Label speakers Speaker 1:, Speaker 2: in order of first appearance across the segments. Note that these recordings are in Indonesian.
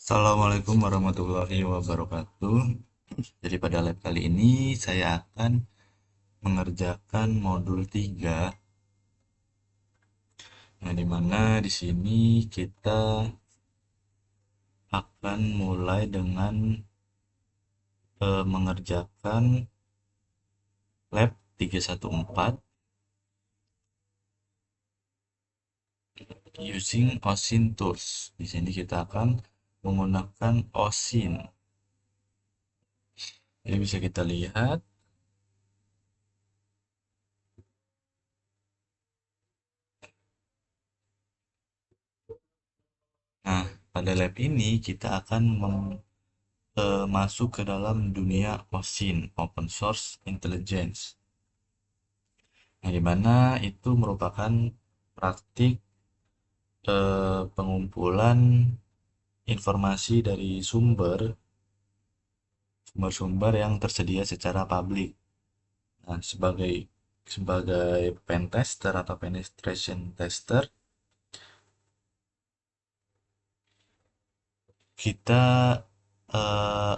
Speaker 1: Assalamualaikum warahmatullahi wabarakatuh. Jadi pada lab kali ini saya akan mengerjakan modul 3, nah di mana di sini kita akan mulai dengan mengerjakan lab 314 using OSINT tools. Di sini kita akan menggunakan OSINT. Jadi bisa kita lihat. Nah, pada lab ini kita akan masuk ke dalam dunia OSINT, Open Source Intelligence. Nah, di mana itu merupakan praktik pengumpulan informasi dari sumber-sumber yang tersedia secara publik. Nah, sebagai pen tester atau penetration tester, kita eh,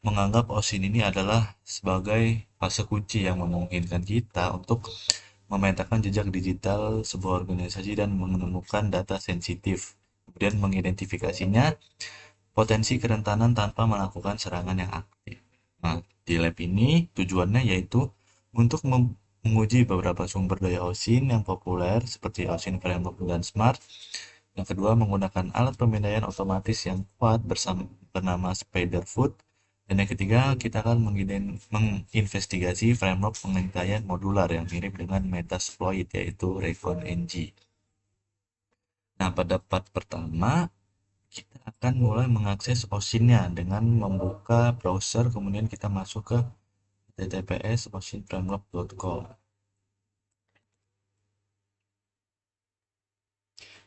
Speaker 1: menganggap OSINT ini adalah sebagai fase kunci yang memungkinkan kita untuk memetakan jejak digital sebuah organisasi dan menemukan data sensitif, kemudian mengidentifikasinya potensi kerentanan tanpa melakukan serangan yang aktif. Nah, di lab ini tujuannya yaitu untuk menguji beberapa sumber daya OSINT yang populer seperti OSINT Framework dan Smart. Yang kedua, menggunakan alat pemindaian otomatis yang kuat bernama Spiderfoot. Dan yang ketiga, kita akan menginvestigasi framework pengintaian modular yang mirip dengan Metasploit, yaitu Recon NG. Nah, pada part pertama, kita akan mulai mengakses OSINT-nya dengan membuka browser, kemudian kita masuk ke https osintframework.com.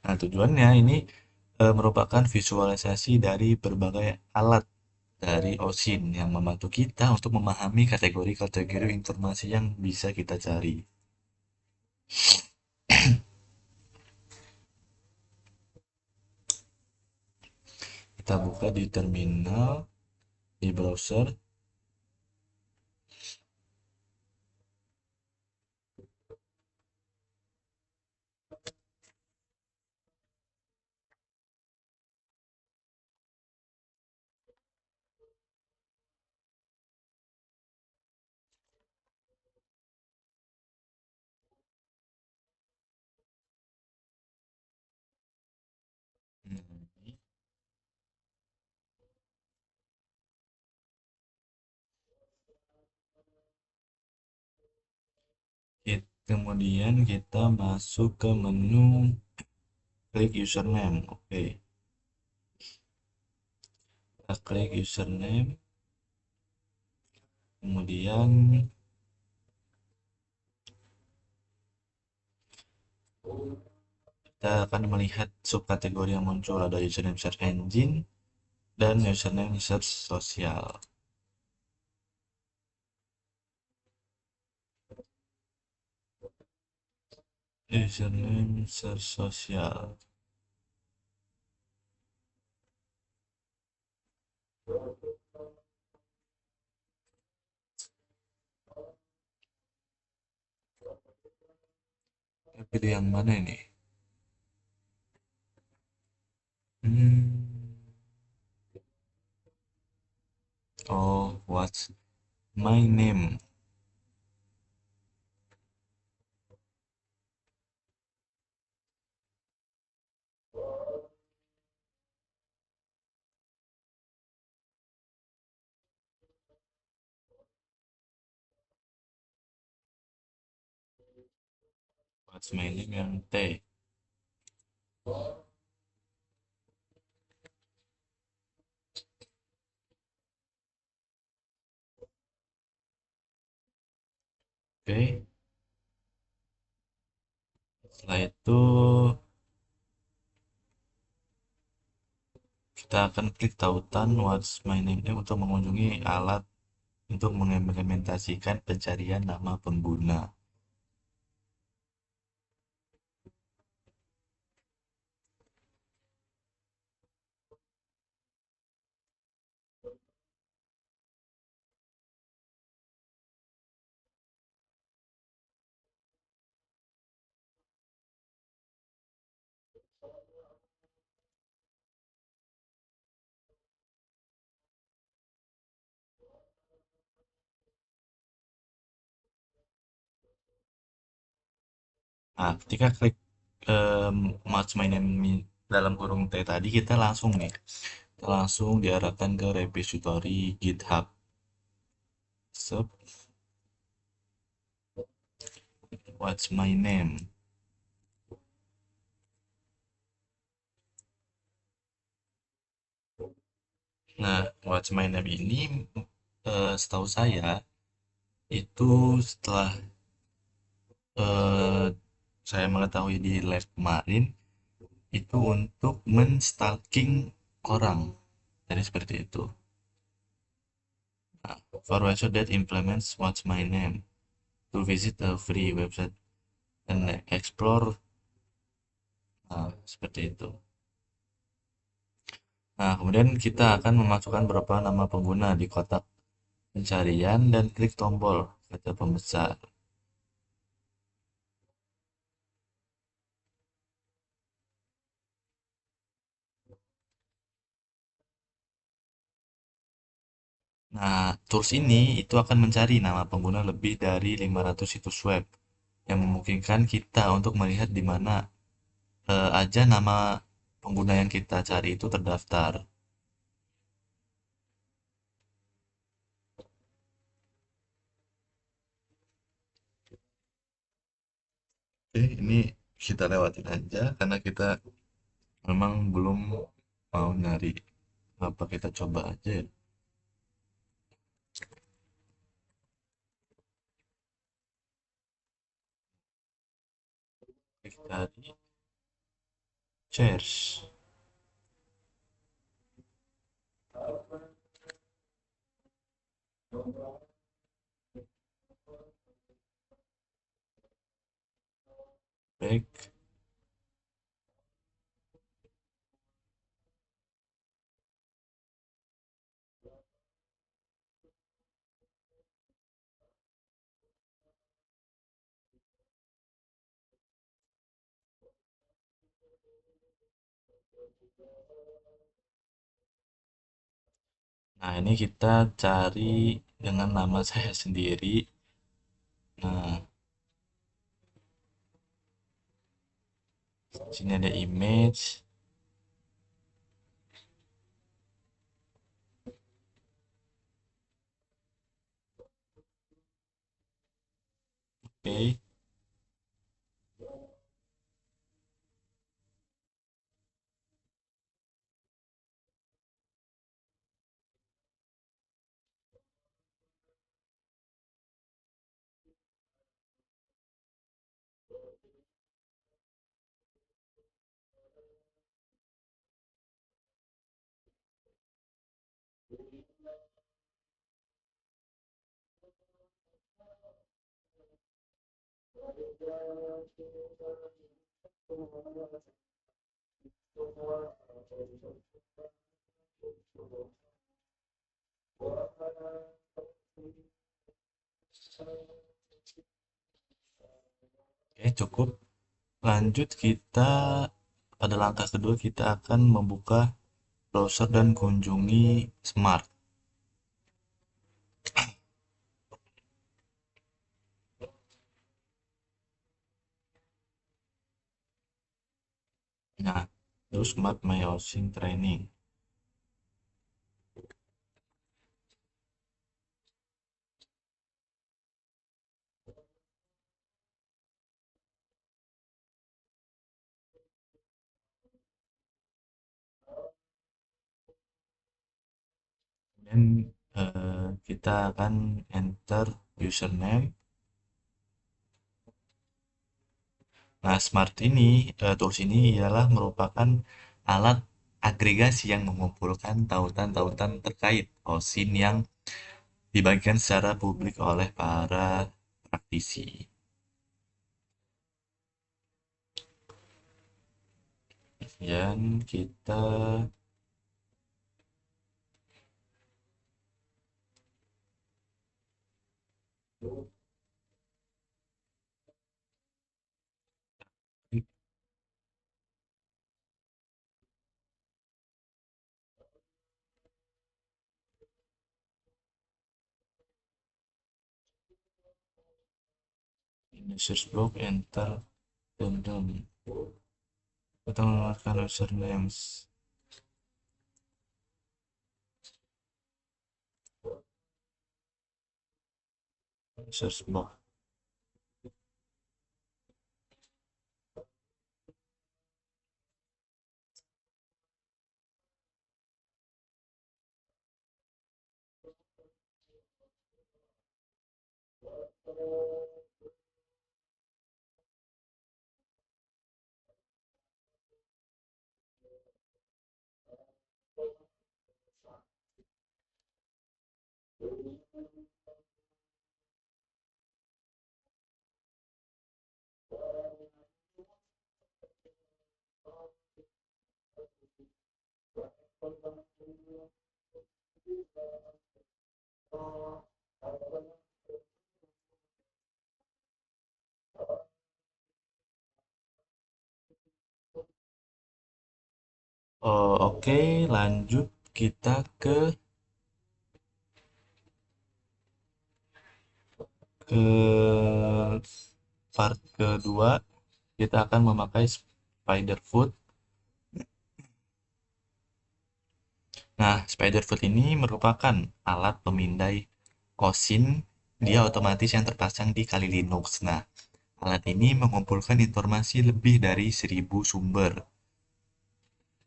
Speaker 1: Nah, tujuannya ini merupakan visualisasi dari berbagai alat dari OSINT yang membantu kita untuk memahami kategori-kategori informasi yang bisa kita cari. Kita buka di terminal, di browser. Kemudian kita masuk ke menu klik username. Oke, kita klik username. Kemudian kita akan melihat subkategori yang muncul, ada username search engine dan username search sosial. Username search sosial. Pilih yang mana ini? Hmm. Oh, what's my name? What's my name yang T. Oke. Setelah itu kita akan klik tautan What's my name untuk mengunjungi alat untuk mengimplementasikan pencarian nama pengguna. Nah, ketika klik match my name dalam kurung T tadi, kita langsung nih, kita langsung diarahkan ke repository GitHub. Sub, what's my name. Nah, what's my name ini setahu saya itu setelah eh, saya mengetahui di lab kemarin itu untuk menstalking orang. Jadi seperti itu. Nah, for website that implements what's my name to visit a free website and explore. Nah, seperti itu. Nah, kemudian kita akan memasukkan beberapa nama pengguna di kotak pencarian dan klik tombol kata pembesar. Nah, tools ini itu akan mencari nama pengguna lebih dari 500 situs web yang memungkinkan kita untuk melihat di mana aja nama pengguna yang kita cari itu terdaftar. Oke, ini kita lewatin aja karena kita memang belum mau nyari apa, kita coba aja ya. Klik tadi shares back. Nah, ini kita cari dengan nama saya sendiri. Nah, sini ada image. Oke, oke, cukup. Lanjut, kita pada langkah kedua kita akan membuka browser dan kunjungi Smart. Nah, terus Smart My Housing Training. Dan kita akan enter username. Nah, Smart ini, tools ini ialah merupakan alat agregasi yang mengumpulkan tautan-tautan terkait OSIN yang dibagikan secara publik oleh para praktisi. Dan kita klik ini search box, enter. dan kita mengeluarkan usernames search box. Oh, oke, lanjut kita ke ke part kedua. Kita akan memakai Spiderfoot. Nah, Spiderfoot ini merupakan alat pemindai kosin. Dia otomatis yang terpasang di Kali Linux. Nah, alat ini mengumpulkan informasi lebih dari 1.000 sumber.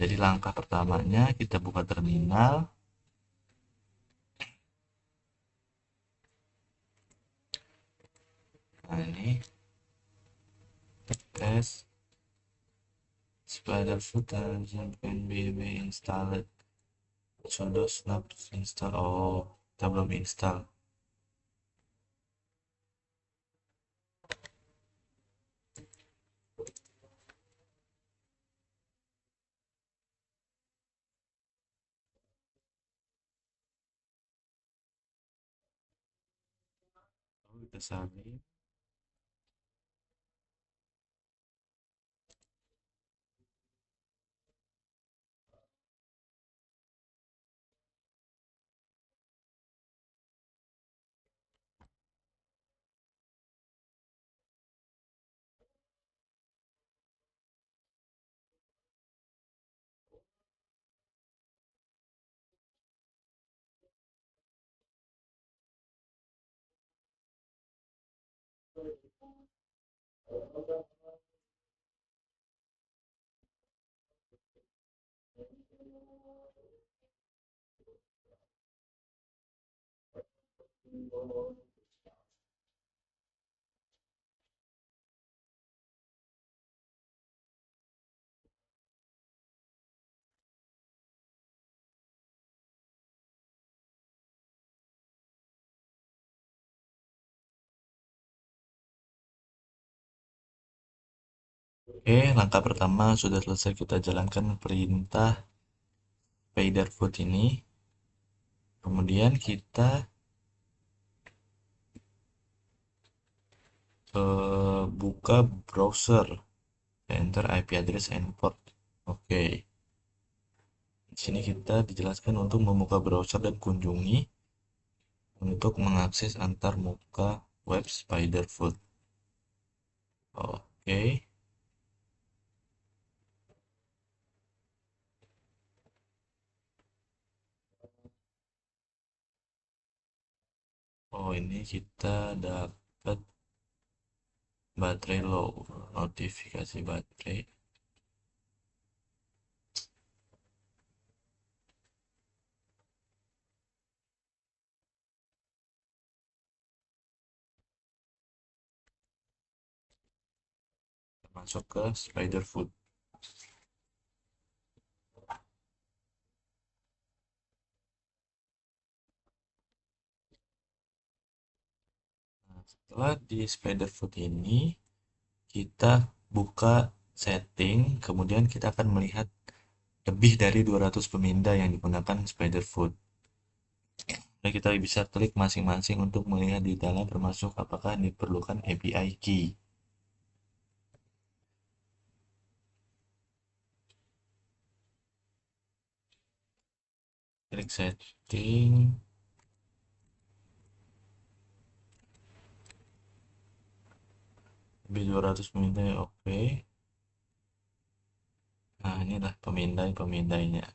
Speaker 1: Jadi langkah pertamanya kita buka terminal. Nah, ini tes Spiderfoot can be installed. Sudo snap install. Oh, kita belum install. Oh, kita salin. Oke, langkah pertama sudah selesai kita jalankan perintah Spiderfoot ini. Kemudian kita buka browser, enter IP address and port. Oke, di sini kita dijelaskan untuk membuka browser dan kunjungi untuk mengakses antar muka web Spiderfoot. Oke, oh ini kita dapat baterai low, notifikasi baterai. Masuk ke Spiderfoot. Nah, setelah di Spiderfoot ini, kita buka setting, kemudian kita akan melihat lebih dari 200 pemindah yang digunakan Spiderfoot. Dan kita bisa klik masing-masing untuk melihat di dalam termasuk apakah diperlukan API key. Klik setting. B200 pemindai, oke. Nah, inilah pemindainya.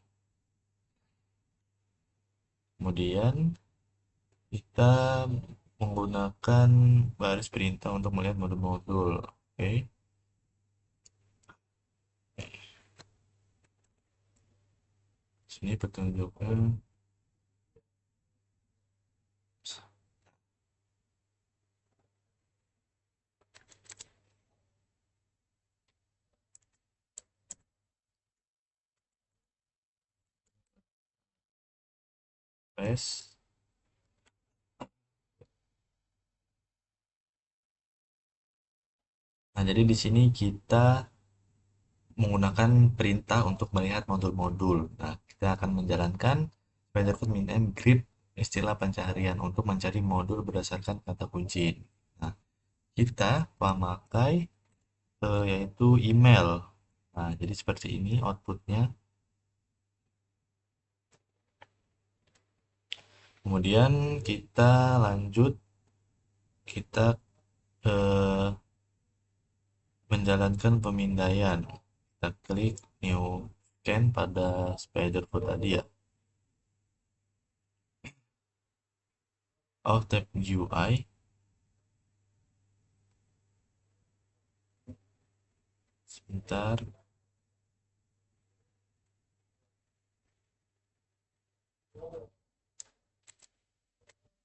Speaker 1: Kemudian kita menggunakan baris perintah untuk melihat modul-modul. Oke. Sini petunjuknya res. Nah, jadi di sini kita menggunakan perintah untuk melihat modul-modul. Nah, kita akan menjalankan Spiderfoot min grep istilah pencarian untuk mencari modul berdasarkan kata kunci. Nah, kita memakai yaitu email. Nah, jadi seperti ini outputnya. Kemudian kita lanjut, kita eh, menjalankan pemindaian. Kita klik new scan pada Spiderfoot tadi ya. Oh, tab UI. Sebentar,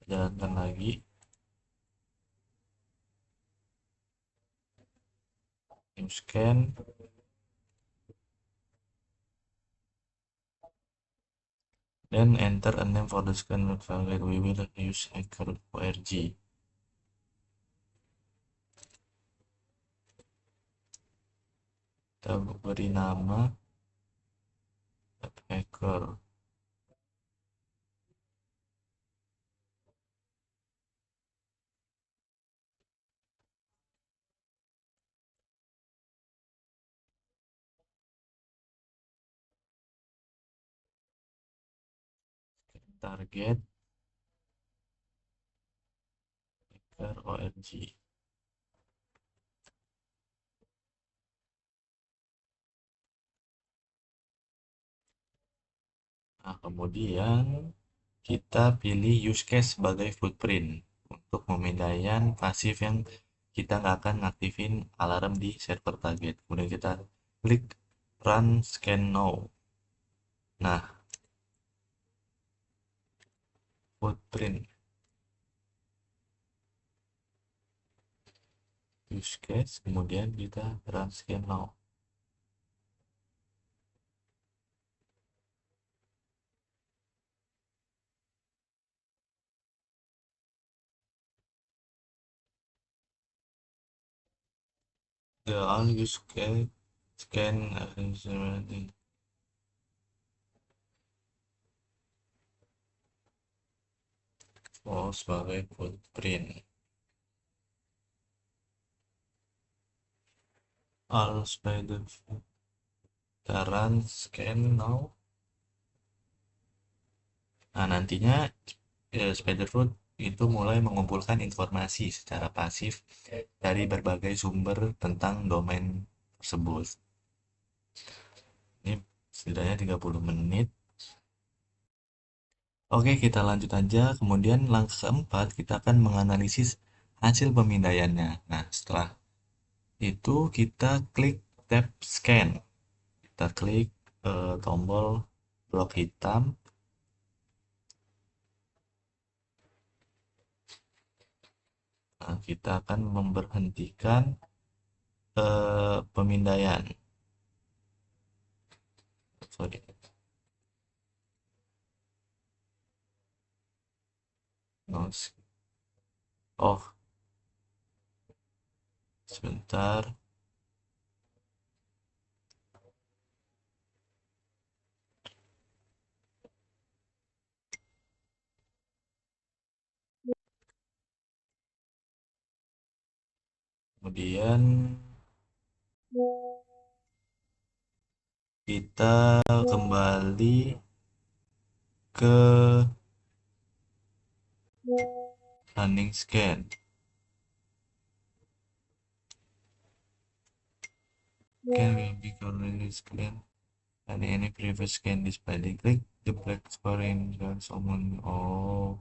Speaker 1: jalankan lagi. New scan. Then enter a name for the scan file. We will use hacker.org. Kita beri nama hacker. Target hacker.org. Nah, kemudian kita pilih use case sebagai footprint untuk pemindaian pasif yang kita nggak akan ngaktifin alarm di server target. Kemudian kita klik run scan now. Nah, footprint use case, kemudian kita run scan now. The all use case scan oh sebagai footprint. All spider run scan now. Nah, nantinya Spiderfoot itu mulai mengumpulkan informasi secara pasif dari berbagai sumber tentang domain tersebut. Ini setidaknya 30 menit. Oke, kita lanjut aja. Kemudian langkah keempat, kita akan menganalisis hasil pemindaiannya. Nah, setelah itu kita klik tab scan. Kita klik tombol blok hitam. Nah, kita akan memberhentikan pemindaian. Sorry. No, oh, sebentar. Kemudian kita kembali ke running scan. Can will be currently scanned and any previous scan display. Click the black square dan someone. Oh,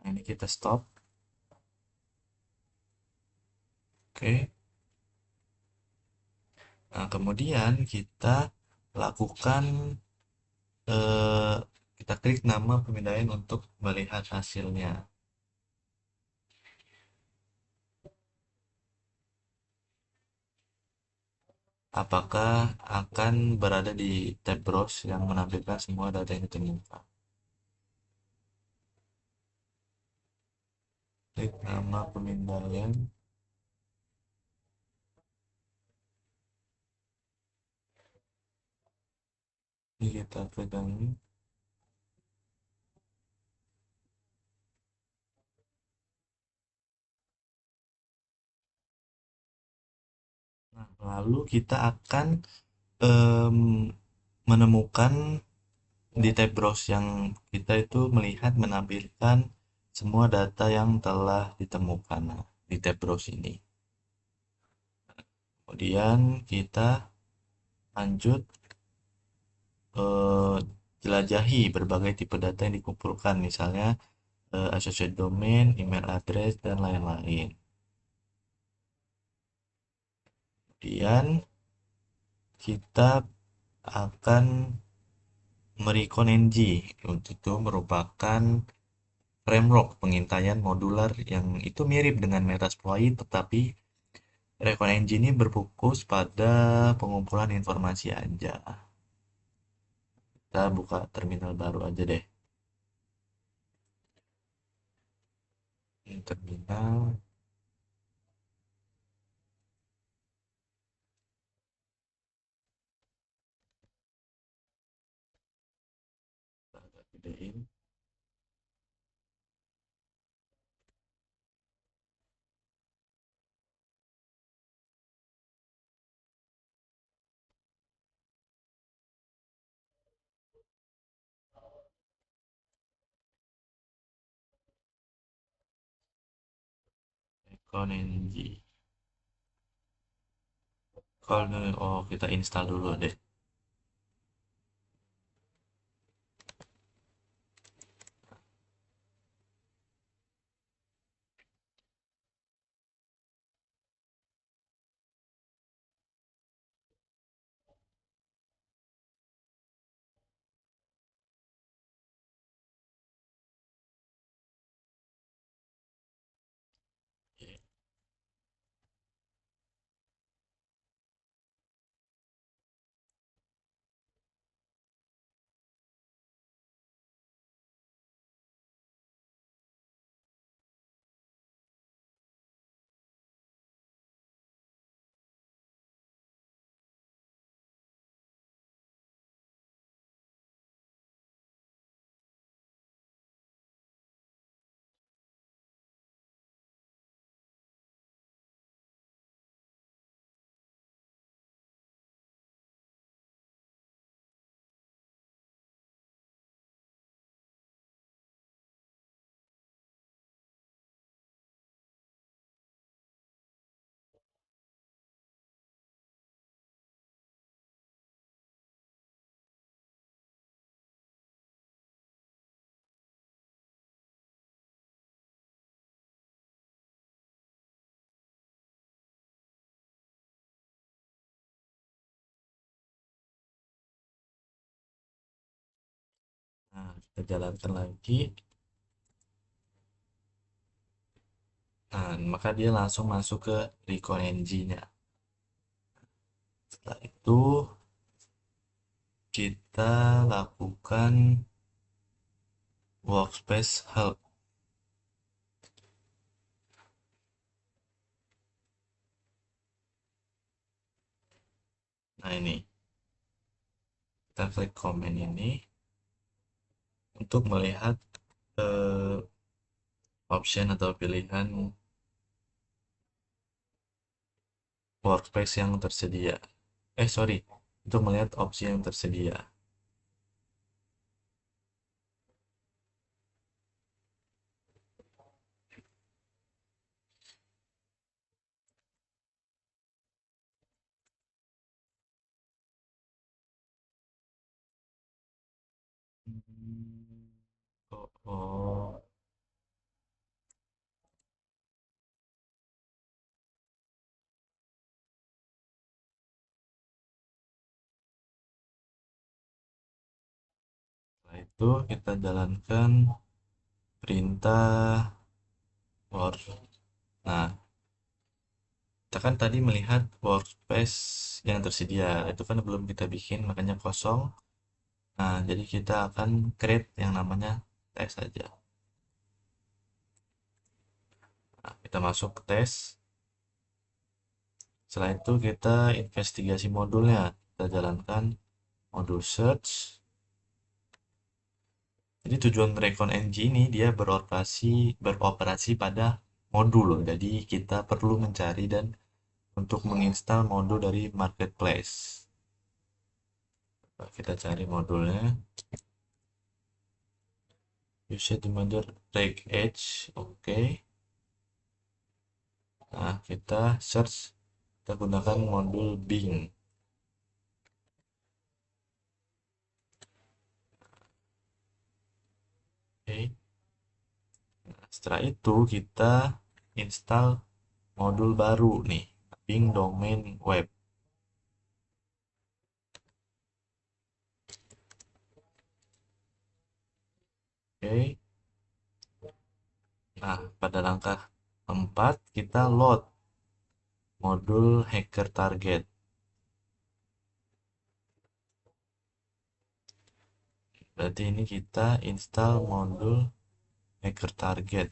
Speaker 1: nah ini kita stop. Oke. Nah, kemudian kita lakukan eh, kita klik nama pemindaian untuk melihat hasilnya. Apakah akan berada di tab browse yang menampilkan semua data yang ditemukan. Klik nama pemindaian. Ini kita pegang. Nah, lalu kita akan em, menemukan di tab browse yang kita itu melihat menampilkan semua data yang telah ditemukan di tab browse ini. Kemudian kita lanjut eh, jelajahi berbagai tipe data yang dikumpulkan, misalnya associate domain, email address, dan lain-lain. Kemudian kita akan merecon ng. Untuk itu merupakan framework pengintaian modular yang itu mirip dengan Metasploit, tetapi Recon ng ini berfokus pada pengumpulan informasi aja. Kita buka terminal baru aja deh. Ini terminal. Kita gedein. Recon ng. Kalau oh kita install dulu deh. Nah, kita jalankan lagi. Nah, maka dia langsung masuk ke Recon ng-nya. Setelah itu kita lakukan workspace help. Nah, ini kita klik komen ini untuk melihat eh, option atau pilihan workspace yang tersedia. Sorry, untuk melihat opsi yang tersedia. Oh, oh. Setelah itu kita jalankan perintah for. Nah, kita kan tadi melihat workspace yang tersedia. Itu kan belum kita bikin, makanya kosong. Nah, jadi kita akan create yang namanya tes saja. Nah, kita masuk ke tes. Setelah itu kita investigasi modulnya. Kita jalankan modul search. Jadi tujuan Recon NG ini dia beroperasi pada modul. Jadi kita perlu mencari dan untuk menginstal modul dari marketplace. Nah, kita cari modulnya. Use the model Reg Edge. Oke. Nah, kita search. Kita gunakan modul Bing. Oke. Nah, setelah itu kita install modul baru nih, Bing Domain Web. Oke. Nah, pada langkah 4 kita load modul hacker target. Berarti ini kita install modul hacker target.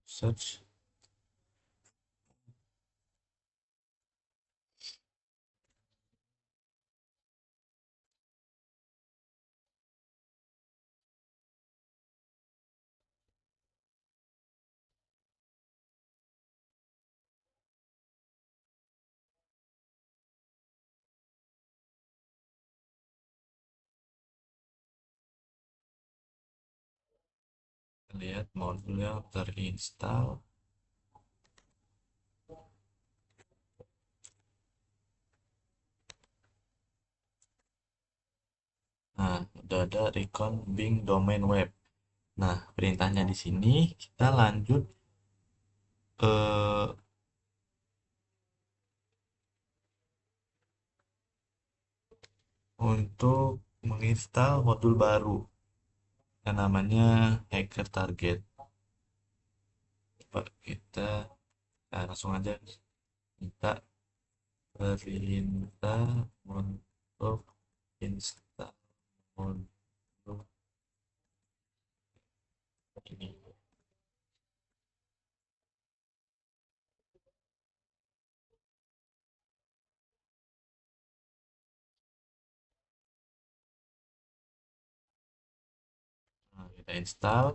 Speaker 1: Search. Lihat modulnya terinstall. Nah, udah ada Recon Bing Domain Web. Nah, perintahnya di sini kita lanjut eh, untuk menginstal modul baru yang namanya Hacker Target. Coba kita langsung aja minta perintah untuk install modul ini. Nah, kita install.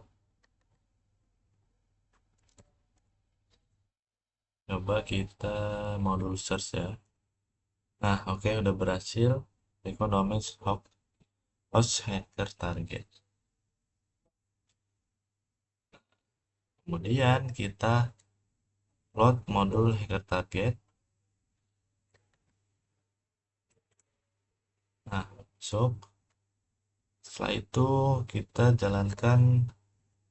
Speaker 1: Coba kita modul search ya. Nah, oke, udah berhasil. Economics host hacker target. Kemudian kita load modul hacker target. Nah, masuk. Setelah itu kita jalankan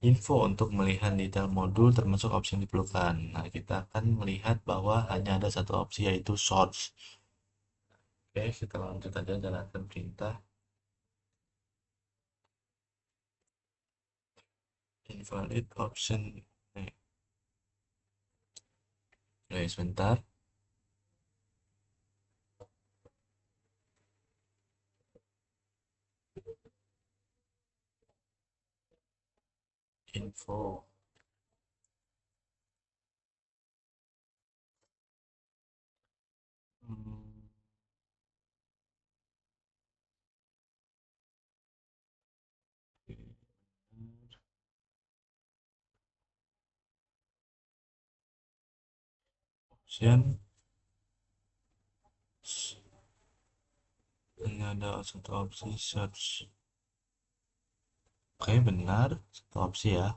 Speaker 1: info untuk melihat detail modul termasuk opsi yang diperlukan. Nah, kita akan melihat bahwa hanya ada satu opsi yaitu source. Oke, kita lanjut aja jalankan perintah. Invalid option. Oke, sebentar. Info. Hmm, option. Hanya ada satu opsi search. Oke, benar. Satu opsi ya.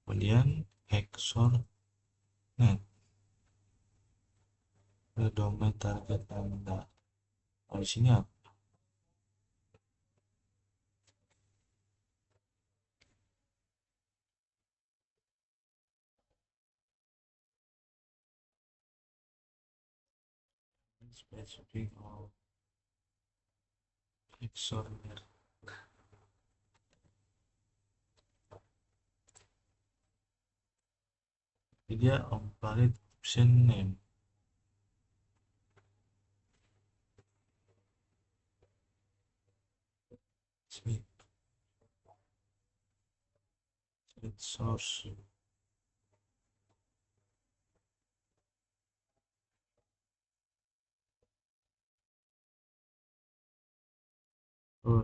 Speaker 1: kemudian XOR net ke domain target Anda. Oh, di sini apa? Specific of XOR net. Jadi dia valid option name. Smith source. Oh,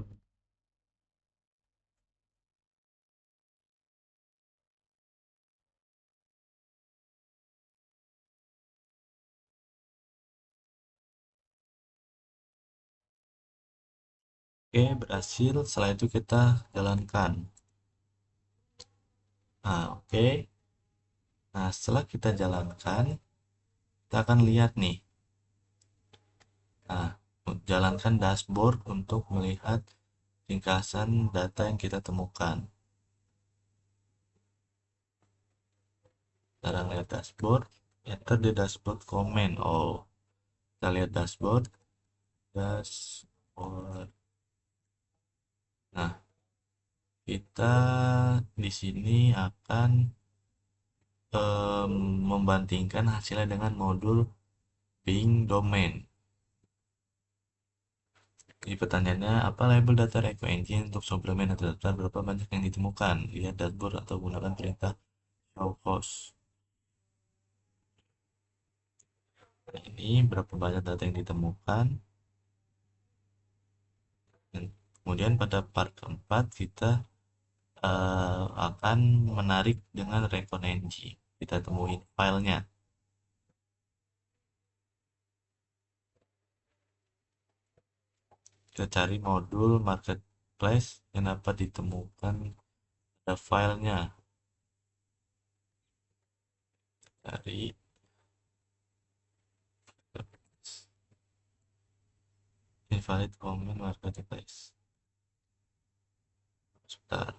Speaker 1: oke, berhasil. Setelah itu kita jalankan. Nah, oke. Nah, setelah kita jalankan, kita akan lihat nih. Nah, jalankan dashboard untuk melihat ringkasan data yang kita temukan. Cara lihat dashboard, enter the dashboard comment. Oh, kita lihat dashboard. Dashboard. Nah, kita di sini akan membandingkan hasilnya dengan modul Bing domain. Jadi pertanyaannya, apa label data Reco Engine untuk suplemen atau daftar berapa banyak yang ditemukan? Lihat dashboard atau gunakan perintah show cost. Nah, ini berapa banyak data yang ditemukan. Dan kemudian pada part keempat kita akan menarik dengan Recon Engine. Kita temuin filenya. Kita cari modul marketplace yang dapat ditemukan ada filenya. Cari invalid comment marketplace. Sebentar.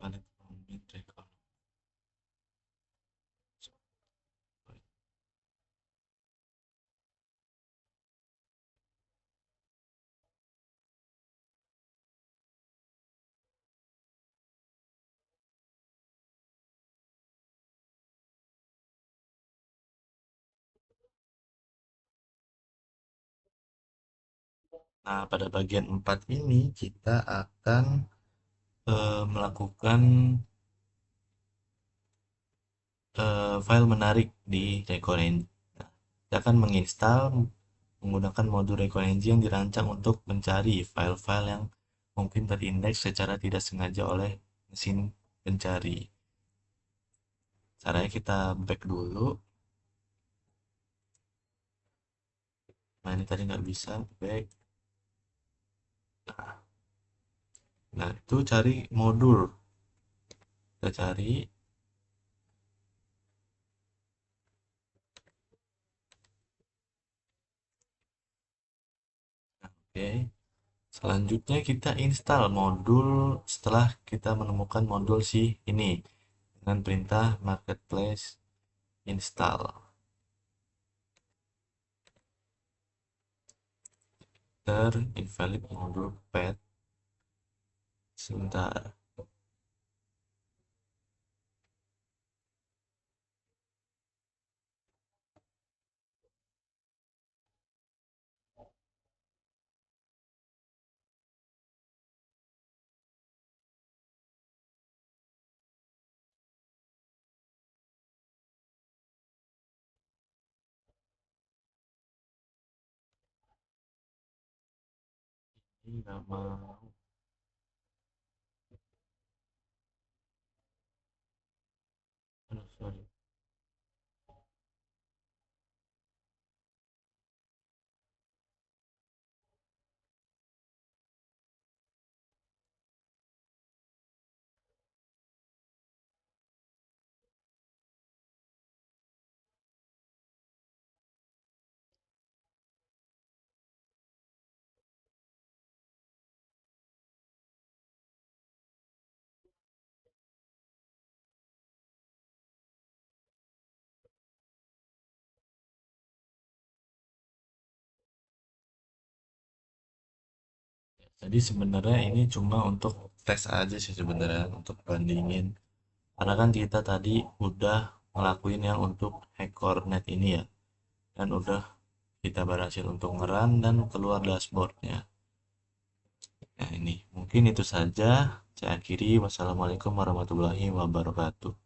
Speaker 1: Invalid comment record. Nah, pada bagian 4 ini kita akan melakukan file menarik di Recoengine. Nah, kita akan menginstal menggunakan modul Recoengine yang dirancang untuk mencari file-file yang mungkin terindeks secara tidak sengaja oleh mesin pencari. Caranya kita back dulu. Nah, ini tadi nggak bisa back. Nah, itu cari modul. Kita cari. Oke. Selanjutnya kita install modul setelah kita menemukan modul si ini dengan perintah marketplace install. Invalid modul pet. Sebentar. Ini nggak mau. Jadi sebenarnya ini cuma untuk tes aja sih sebenarnya, untuk bandingin. Karena kan kita tadi udah ngelakuin yang untuk hack Cornet ini ya, dan udah kita berhasil untuk ngeran dan keluar dashboardnya. Nah ini mungkin itu saja. Saya akhiri. Wassalamualaikum warahmatullahi wabarakatuh.